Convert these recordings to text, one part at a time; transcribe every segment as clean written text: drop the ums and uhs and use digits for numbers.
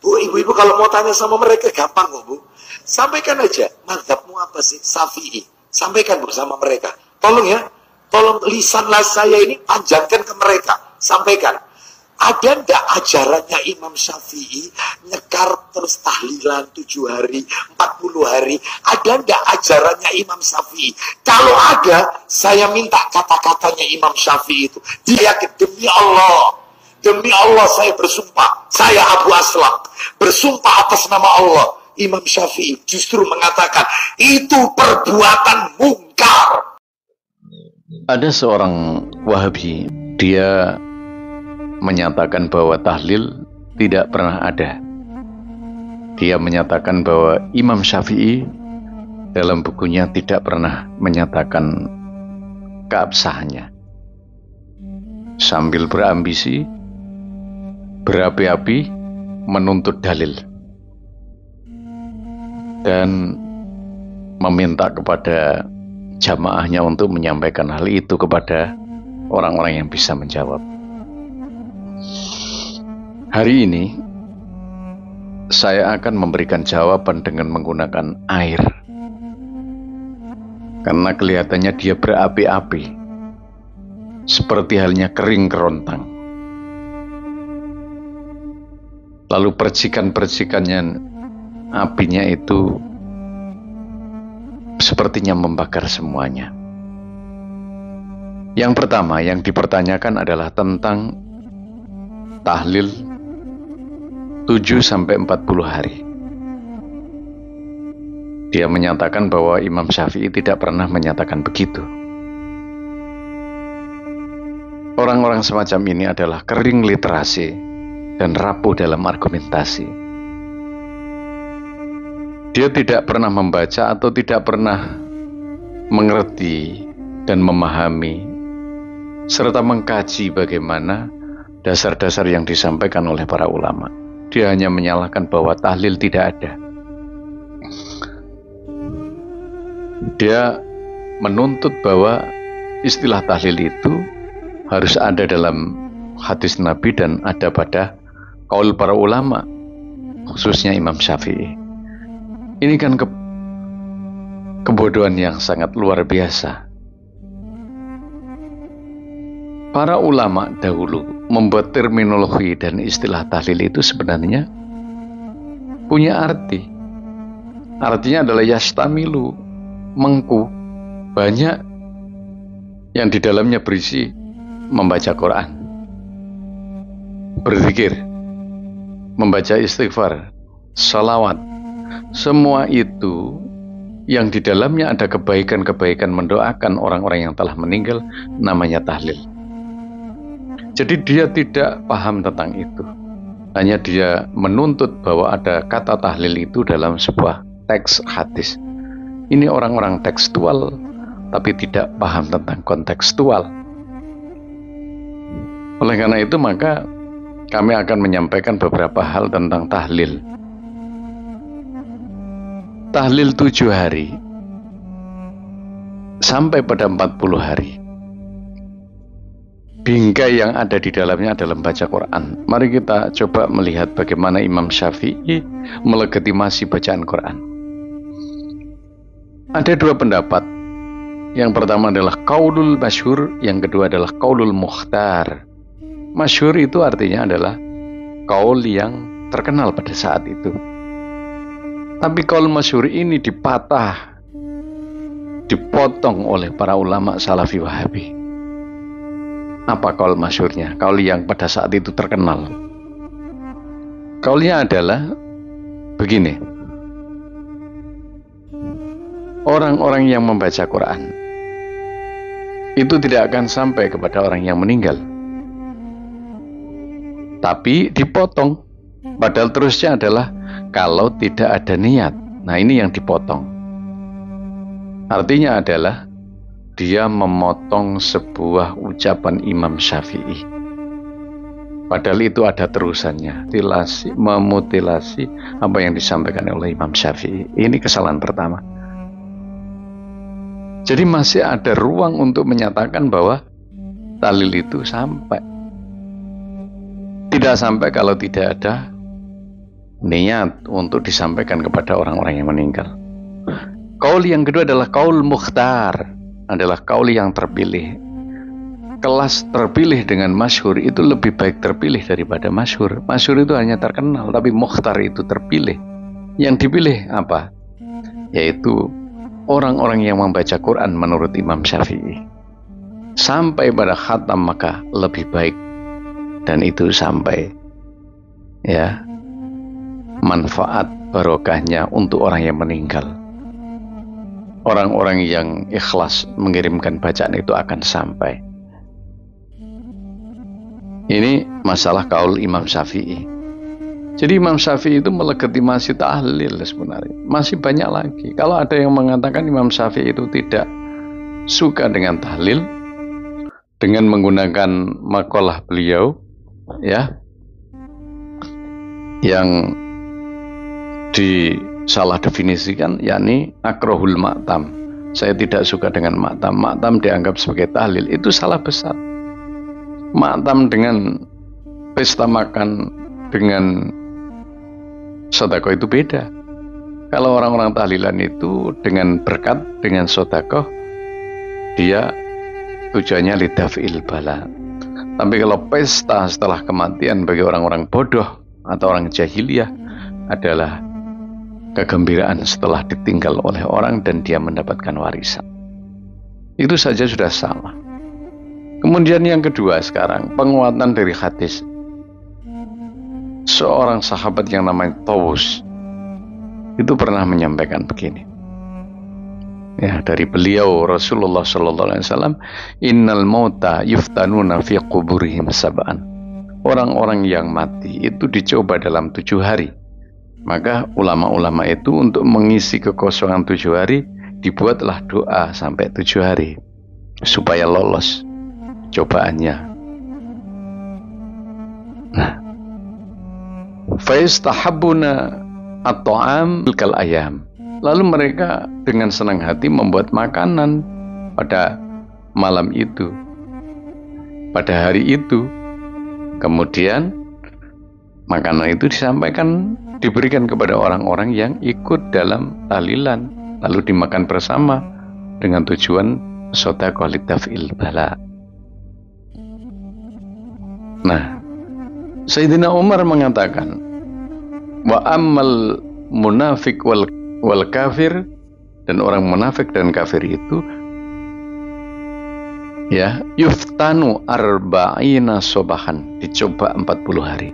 Bu, ibu-ibu kalau mau tanya sama mereka gampang kok, Bu. Sampaikan aja, mazhabmu apa sih? Syafi'i. Sampaikan, Bu, sama mereka. Tolong ya, tolong lisan saya ini panjangkan ke mereka. Sampaikan. Ada ndak ajarannya Imam Syafi'i nyekar terus tahlilan 7 hari, 40 hari? Ada ndak ajarannya Imam Syafi'i? Kalau ada, saya minta kata-katanya Imam Syafi'i itu. Dia yakin, demi Allah saya bersumpah, saya Abu Aslam bersumpah atas nama Allah. Imam Syafi'i justru mengatakan itu perbuatan mungkar. Ada seorang Wahabi, dia menyatakan bahwa tahlil tidak pernah ada. Dia menyatakan bahwa Imam Syafi'i dalam bukunya tidak pernah menyatakan keabsahannya. Sambil berambisi, berapi-api menuntut dalil dan meminta kepada jamaahnya untuk menyampaikan hal itu kepada orang-orang yang bisa menjawab. Hari ini saya akan memberikan jawaban dengan menggunakan air, karena kelihatannya dia berapi-api seperti halnya kering kerontang. Lalu percikan-percikannya, apinya itu sepertinya membakar semuanya. Yang pertama yang dipertanyakan adalah tentang tahlil 7-40 hari. Dia menyatakan bahwa Imam Syafi'i tidak pernah menyatakan begitu. Orang-orang semacam ini adalah kering literasi dan rapuh dalam argumentasi. Dia tidak pernah membaca atau tidak pernah mengerti dan memahami serta mengkaji bagaimana dasar-dasar yang disampaikan oleh para ulama. Dia hanya menyalahkan bahwa tahlil tidak ada. Dia menuntut bahwa istilah tahlil itu harus ada dalam hadis Nabi dan ada pada kaul para ulama, khususnya Imam Syafi'i. Ini kan kebodohan yang sangat luar biasa. Para ulama dahulu membuat terminologi dan istilah tahlil itu sebenarnya punya arti. Artinya adalah yastamilu, mengku, banyak yang di dalamnya berisi membaca Quran, berzikir, membaca istighfar, salawat. Semua itu yang di dalamnya ada kebaikan-kebaikan mendoakan orang-orang yang telah meninggal, namanya tahlil. Jadi dia tidak paham tentang itu. Hanya dia menuntut bahwa ada kata tahlil itu dalam sebuah teks hadis. Ini orang-orang tekstual, tapi tidak paham tentang kontekstual. Oleh karena itu maka kami akan menyampaikan beberapa hal tentang tahlil. Tahlil 7 hari sampai pada 40 hari. Bingkai yang ada di dalamnya adalah membaca Quran. Mari kita coba melihat bagaimana Imam Syafi'i melegitimasi bacaan Quran. Ada 2 pendapat. Yang pertama adalah qaulul masyhur, yang kedua adalah qaulul mukhtar. Masyhur itu artinya adalah qaul yang terkenal pada saat itu. Tapi qaul masyhur ini dipotong oleh para ulama Salafi Wahabi. Apa qaul masyhurnya? Qaul yang pada saat itu terkenal. Qaulnya adalah begini. Orang-orang yang membaca Quran itu tidak akan sampai kepada orang yang meninggal. Tapi dipotong. Padahal terusnya adalah kalau tidak ada niat. Nah, ini yang dipotong. Artinya adalah dia memotong sebuah ucapan Imam Syafi'i. Padahal itu ada terusannya, memutilasi apa yang disampaikan oleh Imam Syafi'i. Ini kesalahan pertama. Jadi masih ada ruang untuk menyatakan bahwa tahlil itu sampai. Tidak sampai kalau tidak ada niat untuk disampaikan kepada orang-orang yang meninggal. Qaul yang kedua adalah qaul mukhtar, adalah qaul yang terpilih. Kelas terpilih dengan masyhur itu lebih baik terpilih daripada masyhur. Masyhur itu hanya terkenal, tapi mukhtar itu terpilih. Yang dipilih apa? Yaitu orang-orang yang membaca Quran menurut Imam Syafi'i. Sampai pada khatam maka lebih baik, dan itu sampai ya manfaat barokahnya untuk orang yang meninggal. Orang-orang yang ikhlas mengirimkan bacaan itu akan sampai. Ini masalah kaul Imam Syafi'i. Jadi Imam Syafi'i itu melegitimasi tahlil sebenarnya. Masih banyak lagi. Kalau ada yang mengatakan Imam Syafi'i itu tidak suka dengan tahlil, dengan menggunakan makalah beliau, ya, yang disalah definisikan, yakni akrohul maktam. Saya tidak suka dengan maktam. Maktam dianggap sebagai tahlil. Itu salah besar. Maktam dengan pesta makan dengan sedekah itu beda. Kalau orang-orang tahlilan itu dengan berkat, dengan sedekah, dia tujuannya lidaf'il bala. Tapi kalau pesta setelah kematian bagi orang-orang bodoh atau orang jahiliyah adalah kegembiraan setelah ditinggal oleh orang dan dia mendapatkan warisan. Itu saja sudah salah. Kemudian yang kedua sekarang, penguatan dari hadis. Seorang sahabat yang namanya Tawus itu pernah menyampaikan begini. Ya, dari beliau Rasulullah SAW, innal mauta yuftanuna fi quburihim sab'an. Orang-orang yang mati itu dicoba dalam 7 hari. Maka ulama-ulama itu untuk mengisi kekosongan 7 hari dibuatlah doa sampai 7 hari supaya lolos cobaannya. Nah, faistahabbuna at-ta'am kal ayam. Lalu mereka dengan senang hati membuat makanan pada malam itu, pada hari itu. Kemudian makanan itu disampaikan, diberikan kepada orang-orang yang ikut dalam tahlilan, lalu dimakan bersama dengan tujuan sedekah lidaf'il bala. Nah, Sayyidina Umar mengatakan, wa ammal munafik wal kafir, dan orang munafik dan kafir itu ya yuftanu arba'ina sobahan, dicoba 40 hari.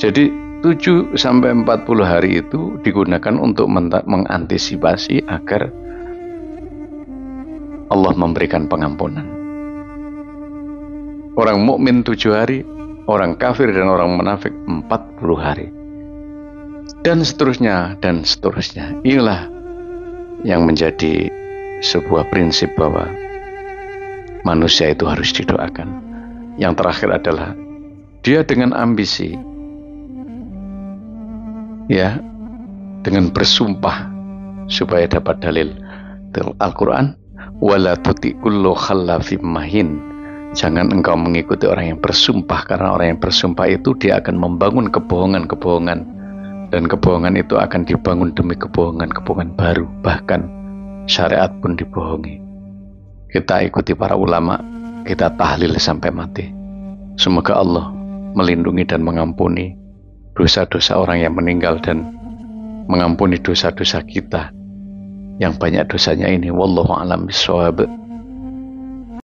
Jadi 7 sampai 40 hari itu digunakan untuk mengantisipasi agar Allah memberikan pengampunan. Orang mukmin 7 hari, orang kafir dan orang munafik 40 hari. Dan seterusnya, dan seterusnya. Inilah yang menjadi sebuah prinsip bahwa manusia itu harus didoakan. Yang terakhir adalah dia dengan ambisi, ya, dengan bersumpah supaya dapat dalil Al-Quran, wala tuti kullu khallafim mahin. Jangan engkau mengikuti orang yang bersumpah, karena orang yang bersumpah itu dia akan membangun kebohongan-kebohongan, dan kebohongan itu akan dibangun demi kebohongan-kebohongan baru, bahkan syariat pun dibohongi. Kita ikuti para ulama, kita tahlil sampai mati. Semoga Allah melindungi dan mengampuni dosa-dosa orang yang meninggal dan mengampuni dosa-dosa kita yang banyak dosanya ini. Wallahu a'lam bishawab.